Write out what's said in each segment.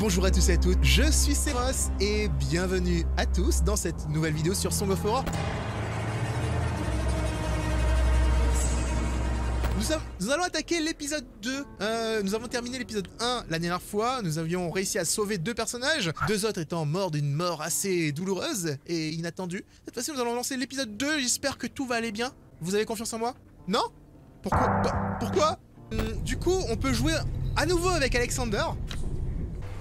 Bonjour à tous et à toutes, je suis Céros et bienvenue à tous dans cette nouvelle vidéo sur Song of Horror. Nous allons attaquer l'épisode 2. Nous avons terminé l'épisode 1 la dernière fois. Nous avions réussi à sauver 2 personnages, 2 autres étant morts d'une mort assez douloureuse et inattendue. Cette fois-ci, nous allons lancer l'épisode 2. J'espère que tout va aller bien. Vous avez confiance en moi? Non? Pourquoi? Pourquoi? Du coup, on peut jouer à nouveau avec Alexander,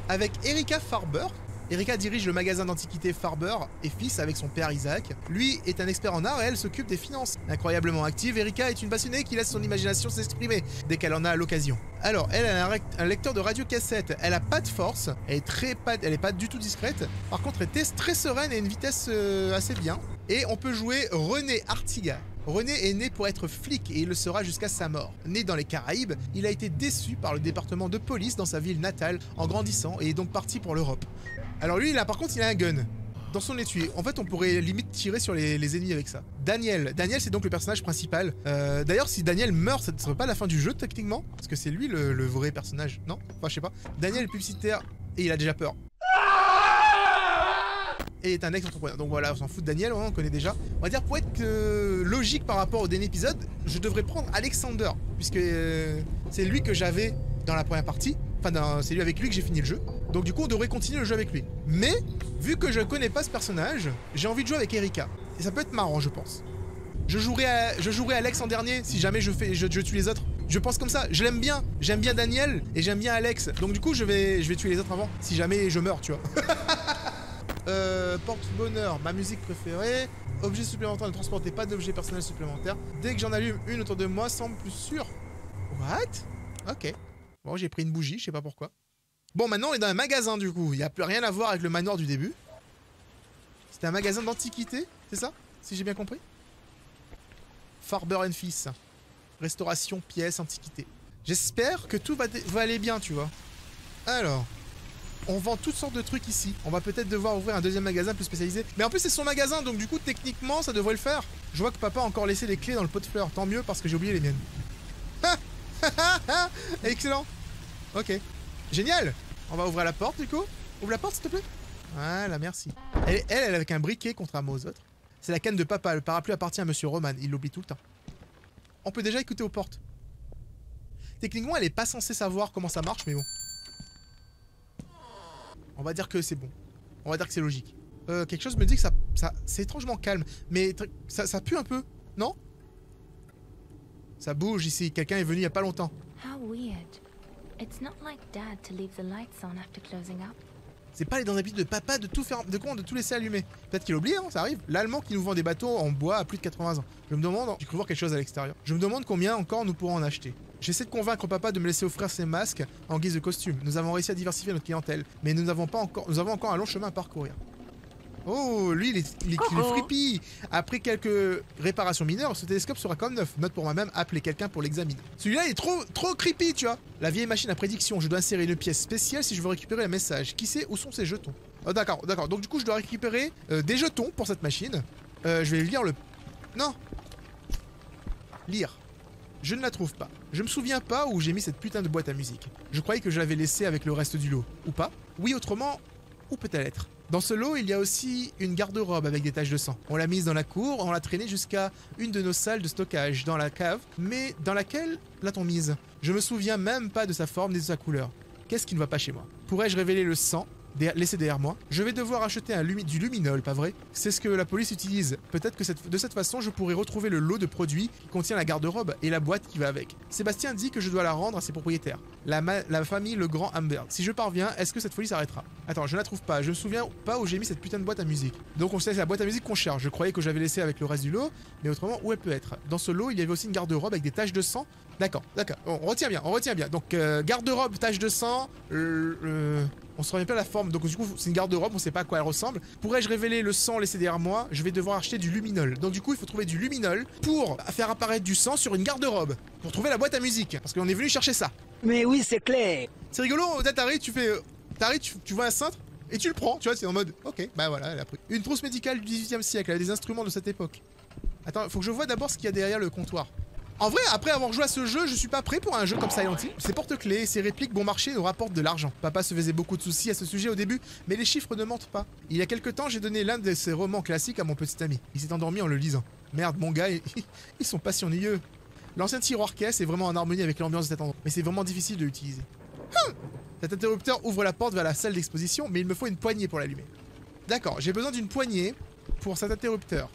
avec Erika Farber. Erika dirige le magasin d'antiquités Farber et Fils avec son père Isaac. Lui est un expert en art et elle s'occupe des finances. Incroyablement active, Erika est une passionnée qui laisse son imagination s'exprimer dès qu'elle en a l'occasion. Alors, elle a un lecteur de radiocassette. Elle a pas de force, elle est pas du tout discrète. Par contre, elle est très sereine et une vitesse assez bien. Et on peut jouer René Artiga. René est né pour être flic et il le sera jusqu'à sa mort. Né dans les Caraïbes, il a été déçu par le département de police dans sa ville natale en grandissant et est donc parti pour l'Europe. Alors lui, par contre, il a un gun dans son étui. En fait, on pourrait limite tirer sur les ennemis avec ça. Daniel, c'est donc le personnage principal. D'ailleurs, si Daniel meurt, ça ne serait pas la fin du jeu, techniquement. Parce que c'est lui le vrai personnage, non? Enfin, je sais pas. Daniel est publicitaire et il a déjà peur. Et est un ex-entrepreneur. Donc voilà, on s'en fout de Daniel, on connaît déjà. On va dire, pour être logique par rapport au dernier épisode, je devrais prendre Alexander. Puisque c'est lui que j'avais dans la première partie. Enfin, c'est lui avec lui que j'ai fini le jeu. Donc du coup, on devrait continuer le jeu avec lui. Mais, vu que je connais pas ce personnage, j'ai envie de jouer avec Erika. Et ça peut être marrant, je pense. Je jouerai Alex en dernier, si jamais je tue les autres. Je pense comme ça, je l'aime bien. J'aime bien Daniel et j'aime bien Alex. Donc du coup, je vais tuer les autres avant, si jamais je meurs, tu vois. Porte-bonheur, ma musique préférée. Objet supplémentaire, ne transportez pas d'objet personnel supplémentaire. Dès que j'en allume une autour de moi, semble plus sûr. What? Ok. Bon, j'ai pris une bougie, je sais pas pourquoi. Bon, maintenant on est dans un magasin du coup. Il n'y a plus rien à voir avec le manoir du début. C'était un magasin d'antiquité, c'est ça? Si j'ai bien compris. Farber & Fils. Restauration, pièces, antiquité. J'espère que tout va aller bien, tu vois. Alors, on vend toutes sortes de trucs ici. On va peut-être devoir ouvrir un deuxième magasin plus spécialisé. Mais en plus, c'est son magasin, donc du coup, techniquement, ça devrait le faire. Je vois que papa a encore laissé les clés dans le pot de fleurs. Tant mieux, parce que j'ai oublié les miennes. Excellent. Ok. Génial. On va ouvrir la porte, du coup. Ouvre la porte, s'il te plaît. Voilà, merci. Elle est avec un briquet, contrairement aux autres. C'est la canne de papa. Le parapluie appartient à Monsieur Roman. Il l'oublie tout le temps. On peut déjà écouter aux portes. Techniquement, elle est pas censée savoir comment ça marche, mais bon. On va dire que c'est bon. On va dire que c'est logique. Quelque chose me dit que ça c'est étrangement calme. Mais ça pue un peu, non? Ça bouge ici. Quelqu'un est venu il y a pas longtemps. C'est pas les dans l'habitude de papa de tout faire, de tout laisser allumer. Peut-être qu'il a oublié, hein, ça arrive. L'Allemand qui nous vend des bateaux en bois à plus de 80 ans. Je me demande, j'ai cru voir quelque chose à l'extérieur. Je me demande combien encore nous pourrons en acheter. J'essaie de convaincre papa de me laisser offrir ses masques en guise de costume. Nous avons réussi à diversifier notre clientèle, mais nous avons encore un long chemin à parcourir. Oh, lui, il est creepy. Après quelques réparations mineures, ce télescope sera comme neuf. Note pour moi-même, appeler quelqu'un pour l'examiner. Celui-là, il est trop creepy, tu vois. La vieille machine à prédiction. Je dois insérer une pièce spéciale si je veux récupérer le message. Qui sait où sont ces jetons? Oh, d'accord. Donc, du coup, je dois récupérer des jetons pour cette machine. Je vais lire le... Non. Lire. Je ne la trouve pas. Je me souviens pas où j'ai mis cette putain de boîte à musique. Je croyais que je l'avais laissée avec le reste du lot. Ou pas? Oui, autrement... Où peut-elle être? Dans ce lot, il y a aussi une garde-robe avec des taches de sang. On l'a mise dans la cour, on l'a traînée jusqu'à une de nos salles de stockage, dans la cave. Mais dans laquelle l'a-t-on mise? Je me souviens même pas de sa forme ni de sa couleur. Qu'est-ce qui ne va pas chez moi? Pourrais-je révéler le sang laissé derrière moi? Je vais devoir acheter du luminol, pas vrai? C'est ce que la police utilise. Peut-être que de cette façon, je pourrai retrouver le lot de produits qui contient la garde-robe et la boîte qui va avec. Sébastien dit que je dois la rendre à ses propriétaires. La famille Le Grand Amber. Si je parviens, est-ce que cette folie s'arrêtera? Attends, je ne la trouve pas. Je me souviens pas où j'ai mis cette putain de boîte à musique. Donc on sait, c'est la boîte à musique qu'on cherche. Je croyais que j'avais laissé avec le reste du lot, mais autrement, où elle peut être? Dans ce lot, il y avait aussi une garde-robe avec des taches de sang. D'accord. On retient bien. Donc garde-robe, taches de sang, on se revient pas la forme, donc du coup c'est une garde-robe, on sait pas à quoi elle ressemble. Pourrais-je révéler le sang laissé derrière moi? Je vais devoir acheter du luminol. Donc du coup il faut trouver du luminol pour faire apparaître du sang sur une garde-robe. Pour trouver la boîte à musique, parce qu'on est venu chercher ça. Mais oui, c'est clair. C'est rigolo, t'arrives, tu vois un cintre et tu le prends, tu vois, c'est en mode, ok, bah voilà, elle a pris. Une trousse médicale du 18e siècle, avec des instruments de cette époque. Attends, faut que je vois d'abord ce qu'il y a derrière le comptoir. En vrai, après avoir joué à ce jeu, je suis pas prêt pour un jeu comme Silent Hill. Ces porte-clés et ces répliques bon marché nous rapportent de l'argent. Papa se faisait beaucoup de soucis à ce sujet au début, mais les chiffres ne mentent pas. Il y a quelques temps, j'ai donné l'un de ces romans classiques à mon petit ami. Il s'est endormi en le lisant. Merde, mon gars, ils sont pas si ennuyeux. L'ancien tiroir caisse est vraiment en harmonie avec l'ambiance de cet endroit, mais c'est vraiment difficile de l'utiliser. Cet interrupteur ouvre la porte vers la salle d'exposition, mais il me faut une poignée pour l'allumer. D'accord, j'ai besoin d'une poignée pour cet interrupteur.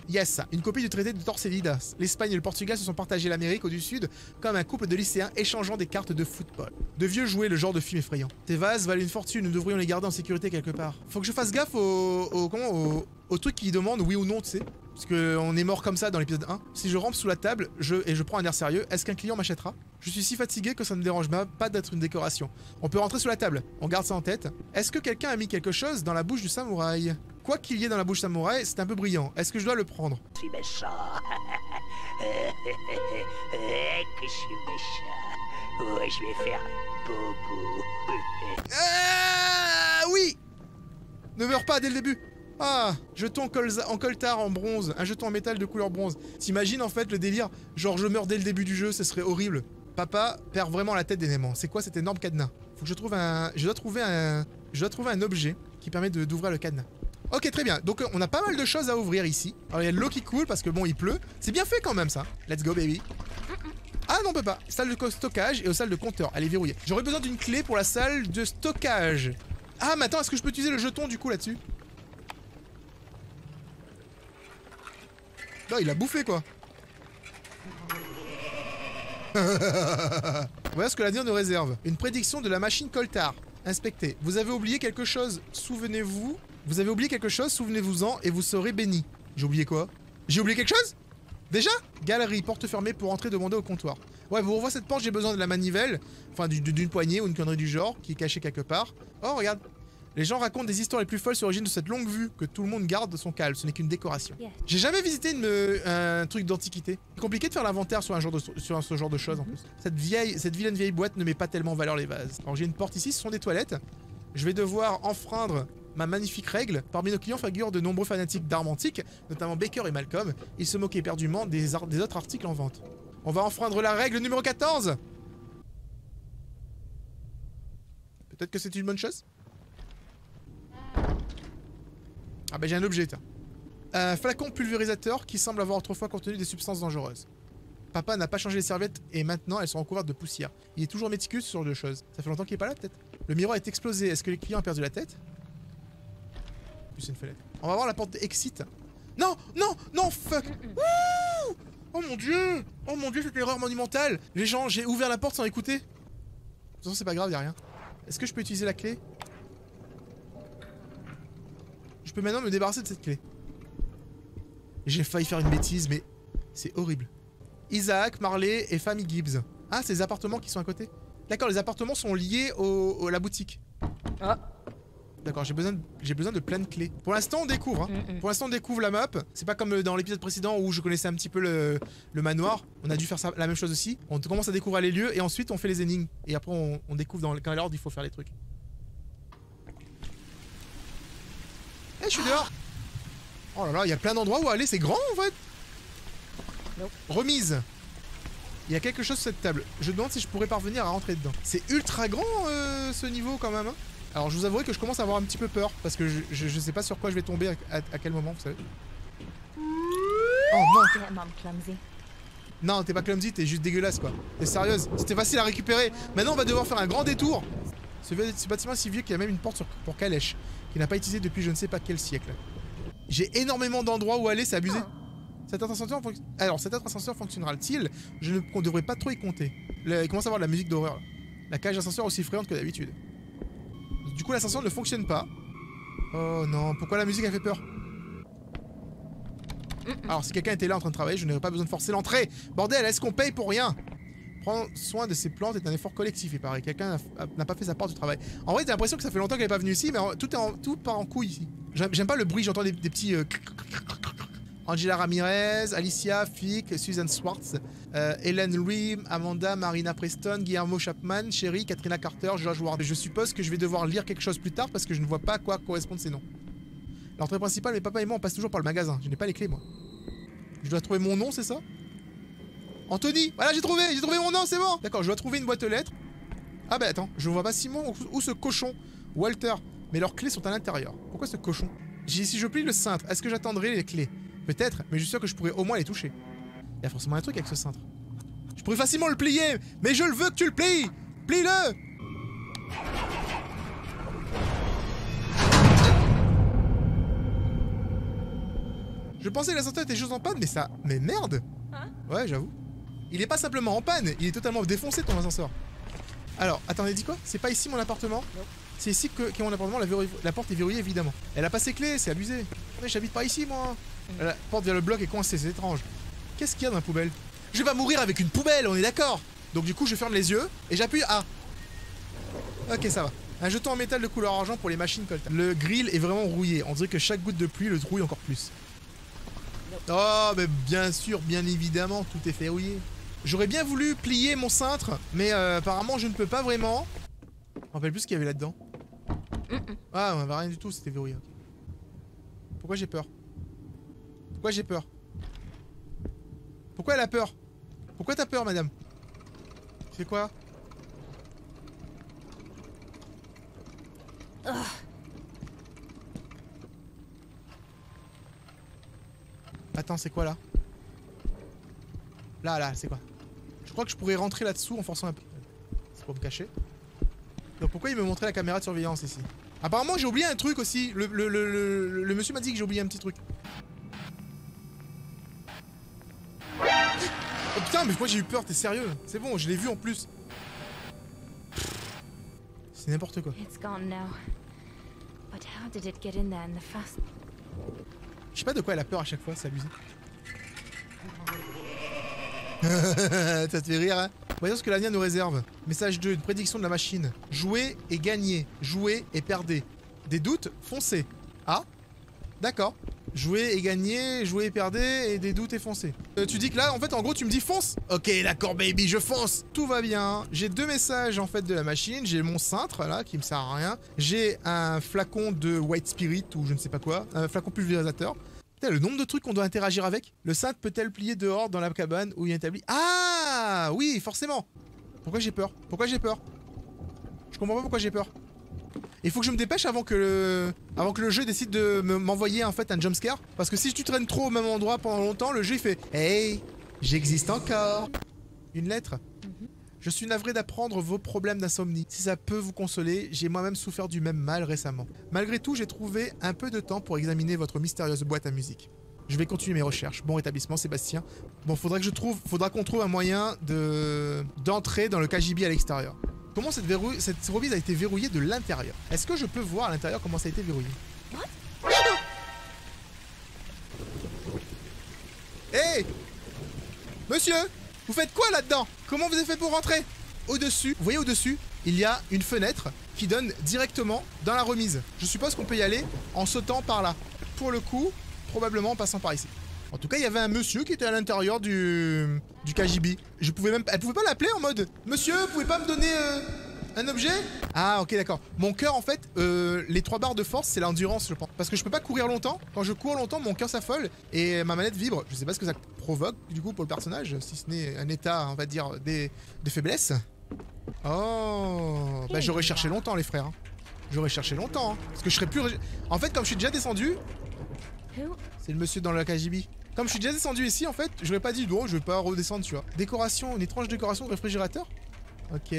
Yes, une copie du traité de Torcelidas. L'Espagne et le Portugal se sont partagés l'Amérique du Sud comme un couple de lycéens échangeant des cartes de football. De vieux jouets, le genre de film effrayant. Tes vases valent une fortune, nous devrions les garder en sécurité quelque part. Faut que je fasse gaffe au truc qui demande oui ou non, tu sais. Parce qu'on est mort comme ça dans l'épisode 1. Si je rampe sous la table et je prends un air sérieux, est-ce qu'un client m'achètera? Je suis si fatigué que ça ne me dérange pas d'être une décoration. On peut rentrer sous la table, on garde ça en tête. Est-ce que quelqu'un a mis quelque chose dans la bouche du samouraï? Quoi qu'il y ait dans la bouche samouraï, c'est un peu brillant. Est-ce que je dois le prendre? Je suis méchant. Que je suis méchant. Ouais, je vais faire bobo. Oui! Ne meurs pas dès le début. Ah, jeton en coltard en bronze, un jeton en métal de couleur bronze. T'imagines en fait le délire? Genre je meurs dès le début du jeu, ce serait horrible. Papa perd vraiment la tête d'éléments. C'est quoi cet énorme cadenas? Faut que je trouve un... Je dois trouver un objet qui permet d'ouvrir le cadenas. Ok, très bien. Donc on a pas mal de choses à ouvrir ici. Alors il y a de l'eau qui coule parce que bon, il pleut. C'est bien fait quand même ça. Let's go baby. Ah non, on peut pas. Salle de stockage et aux salles de compteur. Elle est verrouillée. J'aurais besoin d'une clé pour la salle de stockage. Ah mais attends, est-ce que je peux utiliser le jeton du coup là-dessus? Non, il a bouffé quoi. Voilà ce que l'avenir nous réserve. Une prédiction de la machine Coltard. Inspectez. Vous avez oublié quelque chose, souvenez-vous. Vous avez oublié quelque chose, souvenez-vous-en et vous serez béni. J'ai oublié quoi? J'ai oublié quelque chose? Déjà? Galerie, porte fermée pour entrer, demander au comptoir. Ouais, pour ouvrir cette porte, j'ai besoin de la manivelle. Enfin, d'une poignée ou une connerie du genre qui est cachée quelque part. Oh, regarde. Les gens racontent des histoires les plus folles sur l'origine de cette longue vue, que tout le monde garde son calme, ce n'est qu'une décoration. Yeah. J'ai jamais visité un truc d'antiquité. C'est compliqué de faire l'inventaire sur ce genre de choses en plus. Cette vilaine vieille boîte ne met pas tellement en valeur les vases. Alors j'ai une porte ici, ce sont des toilettes. Je vais devoir enfreindre ma magnifique règle. Parmi nos clients figurent de nombreux fanatiques d'armes antiques, notamment Baker et Malcolm. Ils se moquaient éperdument des autres articles en vente. On va enfreindre la règle numéro 14. Peut-être que c'est une bonne chose. Ah bah j'ai un objet, un flacon pulvérisateur qui semble avoir autrefois contenu des substances dangereuses. Papa n'a pas changé les serviettes et maintenant elles sont recouvertes de poussière. Il est toujours méticuleux sur deux choses. Ça fait longtemps qu'il est pas là peut-être. Le miroir est explosé. Est-ce que les clients ont perdu la tête? Plus une fenêtre. On va voir la porte exit. Non, non, non, fuck. Ouh, oh mon dieu. Oh mon dieu, cette erreur monumentale. Les gens, j'ai ouvert la porte sans écouter. De toute façon c'est pas grave, y'a rien. Est-ce que je peux utiliser la clé? Je peux maintenant me débarrasser de cette clé. J'ai failli faire une bêtise, mais c'est horrible. Isaac, Marley et famille Gibbs. Ah, c'est les appartements qui sont à côté. D'accord, les appartements sont liés à la boutique. Ah. D'accord, j'ai besoin de plein de clés. Pour l'instant, on découvre. Hein. Pour l'instant, on découvre la map. C'est pas comme dans l'épisode précédent où je connaissais un petit peu le manoir. On a dû faire ça, la même chose aussi. On commence à découvrir les lieux et ensuite on fait les énigmes. Et après, on découvre dans quel ordre il faut faire les trucs. Eh, je suis dehors. Oh là là, il y a plein d'endroits où aller, c'est grand en fait. Nope. Remise. Il y a quelque chose sur cette table. Je me demande si je pourrais parvenir à rentrer dedans. C'est ultra grand ce niveau quand même. Hein. Alors je vous avouerai que je commence à avoir un petit peu peur. Parce que je sais pas sur quoi je vais tomber à quel moment, vous savez. Oh non. Non, t'es pas clumsy, t'es juste dégueulasse quoi. T'es sérieuse. C'était facile à récupérer. Maintenant on va devoir faire un grand détour. Ce bâtiment est si vieux qu'il y a même une porte pour calèche. Qui n'a pas utilisé depuis je ne sais pas quel siècle. J'ai énormément d'endroits où aller, c'est abusé. Cet ascenseur fonctionnera-t-il? Je ne devrais pas trop y compter. Il commence à avoir de la musique d'horreur. La cage d'ascenseur aussi effrayante que d'habitude. Du coup l'ascenseur ne fonctionne pas. Oh non, pourquoi la musique a fait peur? Alors si quelqu'un était là en train de travailler, je n'aurais pas besoin de forcer l'entrée. Bordel, est-ce qu'on paye pour rien? Prendre soin de ces plantes est un effort collectif, il paraît. Quelqu'un n'a pas fait sa part du travail. En vrai, t'as l'impression que ça fait longtemps qu'elle est pas venue ici, mais tout part en couille ici. J'aime pas le bruit, j'entends des petits... Angela Ramirez, Alicia, Fick, Susan Swartz, Helen Ream, Amanda, Marina Preston, Guillermo Chapman, Sherry, Katrina Carter, George Ward. Je suppose que je vais devoir lire quelque chose plus tard parce que je ne vois pas à quoi correspondent ces noms. L'entrée principale, mes papa et moi, on passe toujours par le magasin. Je n'ai pas les clés, moi. Je dois trouver mon nom, c'est ça? Anthony. Voilà, j'ai trouvé mon nom, c'est bon. D'accord, je dois trouver une boîte aux lettres. Ah bah attends, je vois pas Simon ou ce cochon. Walter. Mais leurs clés sont à l'intérieur. Pourquoi ce cochon? J'ai dit si je plie le cintre, est-ce que j'attendrai les clés? Peut-être, mais je suis sûr que je pourrais au moins les toucher. Il y a forcément un truc avec ce cintre. Je pourrais facilement le plier, mais je le veux que tu le plies. Plie-le. Je pensais que l'ascenseur était juste en panne, mais ça... Mais merde. Ouais, j'avoue. Il est pas simplement en panne, il est totalement défoncé ton ascenseur. Alors, attendez, dis quoi? C'est pas ici mon appartement? C'est ici qu'est mon appartement, la porte est verrouillée évidemment. Elle a pas ses clés, c'est abusé. Mais j'habite pas ici moi. La porte vers le bloc est coincée, c'est étrange. Qu'est-ce qu'il y a dans la poubelle? Je vais pas mourir avec une poubelle, on est d'accord? Donc du coup je ferme les yeux et j'appuie A. Ok, ça va. Un jeton en métal de couleur argent pour les machines coltables. Le grill est vraiment rouillé, on dirait que chaque goutte de pluie le trouille encore plus. Oh mais bien sûr, bien évidemment, tout est verrouillé. J'aurais bien voulu plier mon cintre, mais apparemment je ne peux pas vraiment. Je me rappelle plus ce qu'il y avait là-dedans. Ah, on avait rien du tout, c'était verrouillé. Pourquoi j'ai peur? Pourquoi j'ai peur? Pourquoi elle a peur? Pourquoi t'as peur, madame? C'est quoi? Attends, c'est quoi là? Là, c'est quoi? Je crois que je pourrais rentrer là-dessous en forçant un peu. C'est pour me cacher. Donc pourquoi il me montrait la caméra de surveillance ici? Apparemment j'ai oublié un truc aussi. Le monsieur m'a dit que j'ai oublié un petit truc. Oh putain, mais moi j'ai eu peur, t'es sérieux? C'est bon, je l'ai vu en plus. C'est n'importe quoi. Je sais pas de quoi elle a peur à chaque fois, c'est abusé. Ça te fait rire, hein? Voyons ce que l'avenir nous réserve. Message 2, une prédiction de la machine. Jouez et gagnez. Jouez et perdez. Des doutes, foncez. Ah, d'accord. Jouez et gagnez, jouez et perdez, et des doutes et foncez. Tu dis que là, en fait, en gros, tu me dis fonce. Ok, d'accord, baby, je fonce. Tout va bien. J'ai deux messages, en fait, de la machine. J'ai mon cintre, là, qui me sert à rien. J'ai un flacon de White Spirit, ou je ne sais pas quoi. Un flacon pulvérisateur. Putain, le nombre de trucs qu'on doit interagir avec. Le cintre peut-elle plier dehors dans la cabane où il est établi? Ah oui, forcément. Pourquoi j'ai peur? Pourquoi j'ai peur? Je comprends pas pourquoi j'ai peur. Il faut que je me dépêche avant que le jeu décide de m'envoyer en fait un jumpscare. Parce que si tu traînes trop au même endroit pendant longtemps, le jeu il fait hey, j'existe encore. Une lettre. Je suis navré d'apprendre vos problèmes d'insomnie. Si ça peut vous consoler, j'ai moi-même souffert du même mal récemment. Malgré tout, j'ai trouvé un peu de temps pour examiner votre mystérieuse boîte à musique. Je vais continuer mes recherches. Bon rétablissement, Sébastien. Bon, faudra qu'on trouve un moyen d'entrer dans le KGB à l'extérieur. Comment cette remise a été verrouillée de l'intérieur? Est-ce que je peux voir à l'intérieur comment ça a été verrouillé? Hé, monsieur, vous faites quoi là-dedans? Comment vous avez fait pour rentrer? Au-dessus, vous voyez au-dessus, il y a une fenêtre qui donne directement dans la remise. Je suppose qu'on peut y aller en sautant par là. Pour le coup, probablement en passant par ici. En tout cas, il y avait un monsieur qui était à l'intérieur du KGB. Elle pouvait pas l'appeler en mode monsieur, vous pouvez pas me donner un objet? Ah, ok, d'accord. Mon cœur, en fait, les 3 barres de force, c'est l'endurance, je pense. Parce que je peux pas courir longtemps. Quand je cours longtemps, mon cœur s'affole et ma manette vibre. Je sais pas ce que ça provoque, du coup, pour le personnage, si ce n'est un état, on va dire, de faiblesse. Oh, bah j'aurais cherché longtemps, les frères. J'aurais cherché longtemps, hein, parce que je serais plus... En fait, comme je suis déjà descendu... C'est le monsieur dans le KGB. Comme je suis déjà descendu ici, en fait, j'aurais pas dit non, je vais pas redescendre, tu vois. Décoration, une étrange décoration de réfrigérateur. Ok.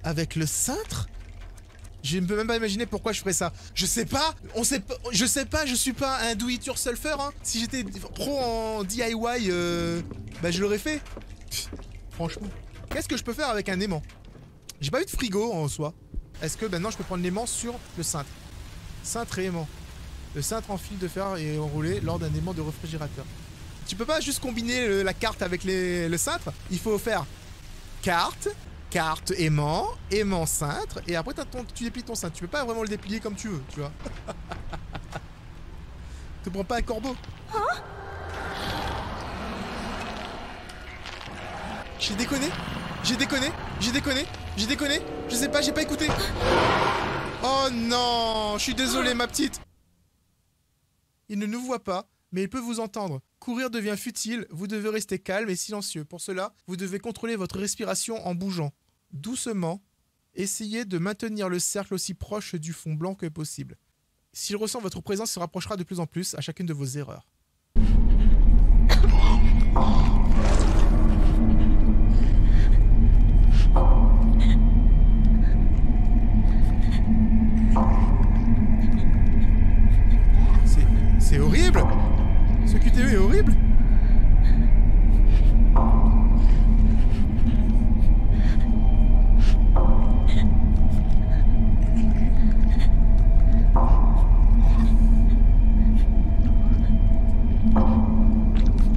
Avec le cintre? Je ne peux même pas imaginer pourquoi je ferais ça. Je sais pas, je sais pas, je suis pas un do-it-yourselfer, hein. Si j'étais pro en DIY, bah je l'aurais fait. Pff, franchement. Qu'est-ce que je peux faire avec un aimant? J'ai pas eu de frigo en soi. Est-ce que maintenant je peux prendre l'aimant sur le cintre? Cintre et aimant. Le cintre en fil de fer est enroulé lors d'un aimant de réfrigérateur. Tu peux pas juste combiner la carte avec le cintre. Il faut faire carte, aimant, cintre, et après tu déplies ton cintre. Tu peux pas vraiment le déplier comme tu veux, tu vois. Te prends pas un corbeau. Hein? J'ai déconné. Je sais pas, j'ai pas écouté. Oh non, je suis désolé ma petite. Il ne nous voit pas. mais il peut vous entendre. Courir devient futile, vous devez rester calme et silencieux. Pour cela, vous devez contrôler votre respiration en bougeant. Doucement, essayez de maintenir le cercle aussi proche du fond blanc que possible. S'il ressent votre présence, il se rapprochera de plus en plus à chacune de vos erreurs. C'est horrible! Ce QTE est horrible!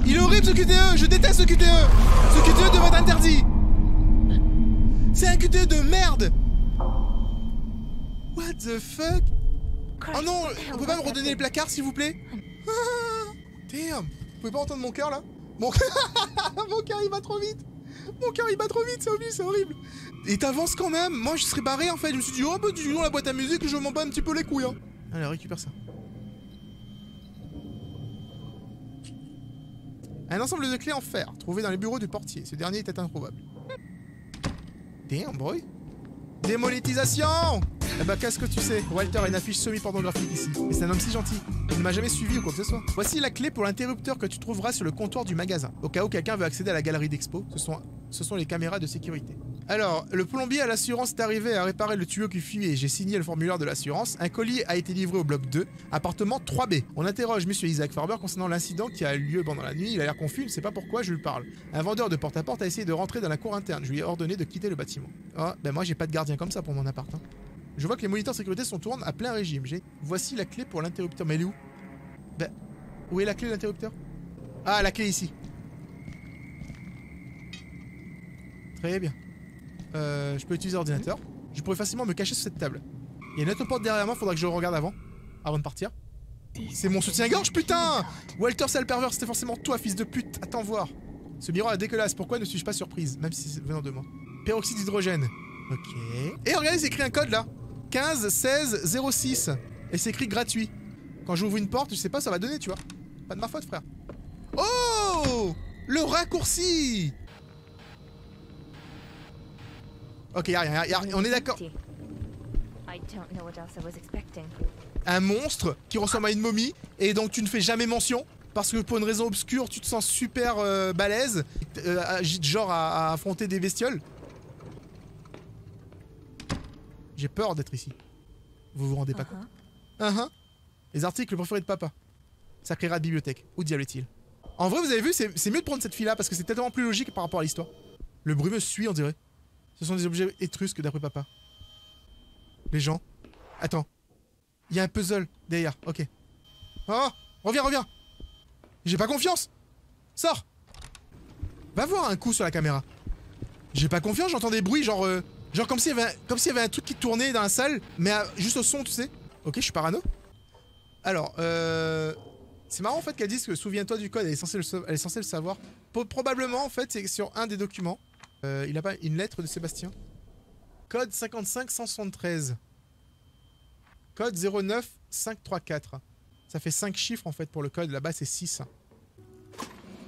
Il est horrible ce QTE! Je déteste ce QTE! Ce QTE devrait être interdit! C'est un QTE de merde! What the fuck? Oh non! On peut pas me redonner les placards s'il vous plaît? Damn! Vous pouvez pas entendre mon cœur là? Mon cœur il bat trop vite! Mon cœur il bat trop vite, c'est horrible! Et t'avances quand même! Moi je serais barré en fait, je me suis dit oh bah dis donc la boîte à musique je m'en bats un petit peu les couilles hein! Allez récupère ça. Un ensemble de clés en fer, trouvé dans les bureaux du portier. Ce dernier était introuvable. Damn boy! Démonétisation! Eh bah qu'est-ce que tu sais? Walter a une affiche semi-pornographique ici. Mais c'est un homme si gentil. Il ne m'a jamais suivi ou quoi que ce soit. Voici la clé pour l'interrupteur que tu trouveras sur le comptoir du magasin. Au cas où quelqu'un veut accéder à la galerie d'expo, ce sont les caméras de sécurité. Alors, le plombier à l'assurance est arrivé à réparer le tuyau qui fuit et j'ai signé le formulaire de l'assurance. Un colis a été livré au bloc 2, appartement 3B. On interroge monsieur Isaac Farber concernant l'incident qui a eu lieu pendant la nuit. Il a l'air confus, il ne sait pas pourquoi je lui parle. Un vendeur de porte-à-porte a essayé de rentrer dans la cour interne. Je lui ai ordonné de quitter le bâtiment. Oh, ben moi j'ai pas de gardien comme ça pour mon appart. Hein. Je vois que les moniteurs de sécurité sont tournés à plein régime. Voici la clé pour l'interrupteur. Mais elle est où? Ben, où est la clé de l'interrupteur? Ah, la clé ici. Très bien. Je peux utiliser l'ordinateur. Je pourrais facilement me cacher sur cette table. Il y a une autre porte derrière moi, faudra que je regarde avant de partir. C'est mon soutien-gorge, putain! Walter, sale pervers, c'était forcément toi, fils de pute. Attends voir. Ce miroir est dégueulasse, pourquoi ne suis-je pas surprise? Même si c'est venant de moi. Peroxyde d'hydrogène. Ok. Et regardez, c'est écrit un code là. 15 16 06. Et c'est écrit gratuit. Quand j'ouvre une porte, je sais pas, ça va donner, tu vois. Pas de ma faute, frère. Oh! Le raccourci! Ok, y'a rien, on est d'accord. Un monstre qui ressemble à une momie, et donc tu ne fais jamais mention, parce que pour une raison obscure, tu te sens super balèze, genre à affronter des bestioles. J'ai peur d'être ici. Vous vous rendez pas compte? Les articles préférés de papa. Sacré rat de bibliothèque. Où diable est-il? En vrai, vous avez vu, c'est mieux de prendre cette fille-là, parce que c'est tellement plus logique par rapport à l'histoire. Le bruit me suit, on dirait. Ce sont des objets étrusques d'après papa. Les gens. Attends. Il y a un puzzle derrière. Ok. Oh! Reviens! J'ai pas confiance! Sors! Va voir un coup sur la caméra. J'ai pas confiance, j'entends des bruits genre comme s'il y avait un truc qui tournait dans la salle, mais juste au son, tu sais. Ok, je suis parano. Alors, c'est marrant en fait qu'elle dise que souviens-toi du code, elle est censée le savoir. Probablement en fait, c'est sur un des documents. Il a pas une lettre de Sébastien. Code 55173. Code 09534. Ça fait 5 chiffres en fait pour le code, là-bas c'est 6.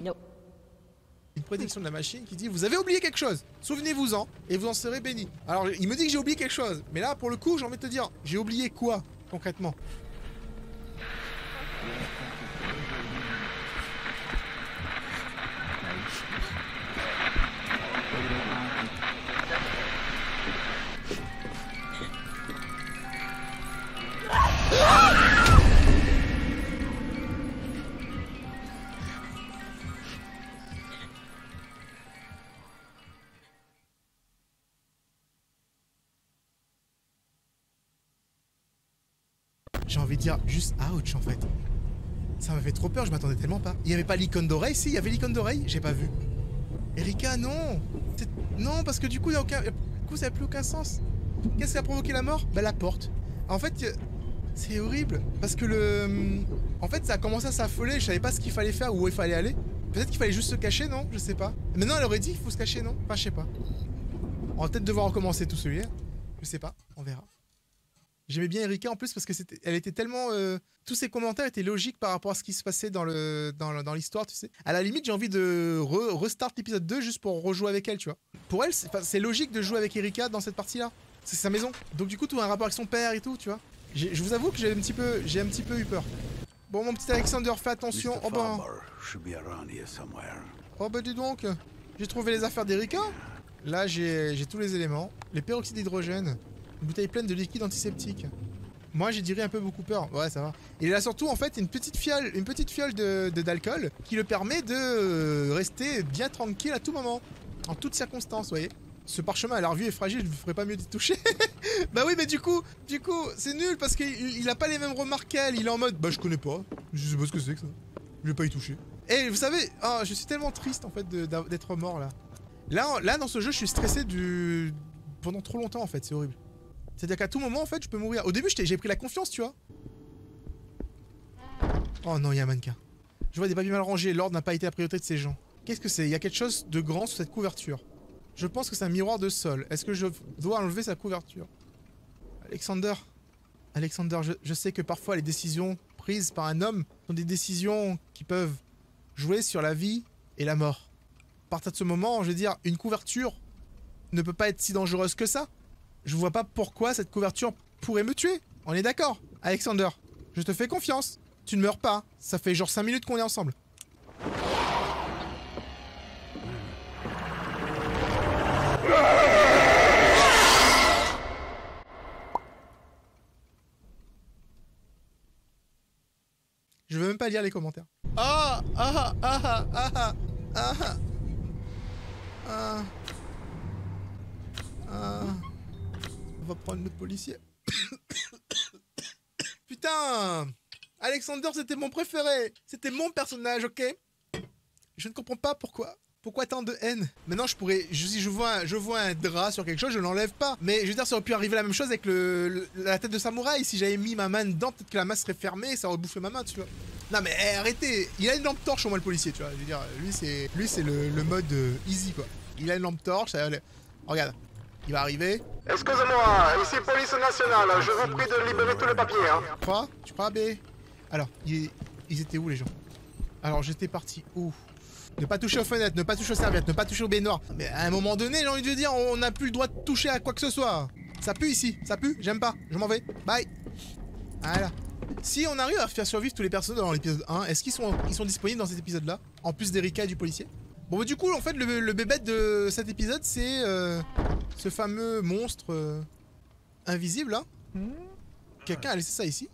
Non. Une prédiction de la machine qui dit vous avez oublié quelque chose, souvenez-vous-en et vous en serez béni. Alors il me dit que j'ai oublié quelque chose, mais là pour le coup j'ai envie de te dire, j'ai oublié quoi concrètement? J'ai envie de dire juste ouch en fait. Ça m'a fait trop peur, je m'attendais tellement pas. Il y avait pas l'icône d'oreille? Si, il y avait l'icône d'oreille, j'ai pas vu. Erika, non! Non, parce que du coup, ça n'a plus aucun sens. Qu'est-ce qui a provoqué la mort? Bah la porte. En fait, c'est horrible. Parce que en fait, ça a commencé à s'affoler, je savais pas ce qu'il fallait faire ou où il fallait aller. Peut-être qu'il fallait juste se cacher, non? Je sais pas. Maintenant, elle aurait dit qu'il faut se cacher, non? Enfin, je sais pas. On va peut-être devoir recommencer tout celui-là. Je sais pas, on verra. J'aimais bien Erika en plus parce que elle était tellement... tous ses commentaires étaient logiques par rapport à ce qui se passait dans l'histoire, tu sais. À la limite, j'ai envie de restart l'épisode 2 juste pour rejouer avec elle, tu vois. Pour elle, c'est logique de jouer avec Erika dans cette partie-là. C'est sa maison. Donc du coup, tout a un rapport avec son père et tout, tu vois. Je vous avoue que j'ai un petit peu eu peur. Bon, mon petit Alexander, fais attention. Oh ben... Oh bah dis donc, j'ai trouvé les affaires d'Erika. Là, j'ai tous les éléments. Les peroxydes d'hydrogène. Une bouteille pleine de liquide antiseptique. Moi, j'ai dirais un peu beaucoup peur. Ouais, ça va. Et il a surtout, en fait, une petite fiole d'alcool qui le permet de rester bien tranquille à tout moment. En toutes circonstances, vous voyez. Ce parchemin a l'air vieux et fragile, je ne ferais pas mieux d'y toucher. Bah oui, mais du coup, c'est nul parce qu'il a pas les mêmes remarques qu'elle. Il est en mode, bah je connais pas. Je sais pas ce que c'est que ça. Je vais pas y toucher. Et vous savez, oh, je suis tellement triste en fait d'être mort là. Là, dans ce jeu, je suis stressé pendant trop longtemps en fait, c'est horrible. C'est-à-dire qu'à tout moment en fait, je peux mourir. Au début, j'ai pris la confiance, tu vois. Oh non, il y a un mannequin. Je vois des papiers mal rangés, l'ordre n'a pas été la priorité de ces gens. Qu'est-ce que c'est? Il y a quelque chose de grand sous cette couverture. Je pense que c'est un miroir de sol. Est-ce que je dois enlever sa couverture? Alexander, je sais que parfois les décisions prises par un homme sont des décisions qui peuvent jouer sur la vie et la mort. À partir de ce moment, je veux dire, une couverture ne peut pas être si dangereuse que ça. Je vois pas pourquoi cette couverture pourrait me tuer. On est d'accord, Alexander. Je te fais confiance. Tu ne meurs pas. Ça fait genre 5 minutes qu'on est ensemble. Je veux même pas lire les commentaires. On va prendre le policier. Putain, Alexander, c'était mon préféré. C'était mon personnage, ok? Je ne comprends pas pourquoi. Pourquoi tant de haine? Maintenant, si je vois un drap sur quelque chose, je l'enlève pas. Mais je veux dire, ça aurait pu arriver la même chose avec la tête de samouraï. Si j'avais mis ma main dedans, peut-être que la main serait fermée et ça aurait bouffé ma main, tu vois. Non mais arrêtez. Il a une lampe torche au moins, le policier, tu vois. Je veux dire, lui c'est le mode easy, quoi. Il a une lampe torche, ça va aller. Regarde, il va arriver. Excusez-moi, ici police nationale, je vous prie de libérer tous les papiers, hein. Tu crois, B? Alors, ils étaient où les gens? Alors, j'étais parti où? Ne pas toucher aux fenêtres, ne pas toucher aux serviettes, ne pas toucher aux baignoires. Mais à un moment donné, j'ai envie de dire, on n'a plus le droit de toucher à quoi que ce soit. Ça pue ici, ça pue, j'aime pas, je m'en vais. Bye. Voilà. Si on arrive à faire survivre tous les personnages dans l'épisode 1, est-ce qu'ils sont disponibles dans cet épisode-là? En plus d'Erika et du policier? Bon bah du coup, en fait, le bébête de cet épisode, c'est ce fameux monstre invisible, là. Quelqu'un a laissé ça ici?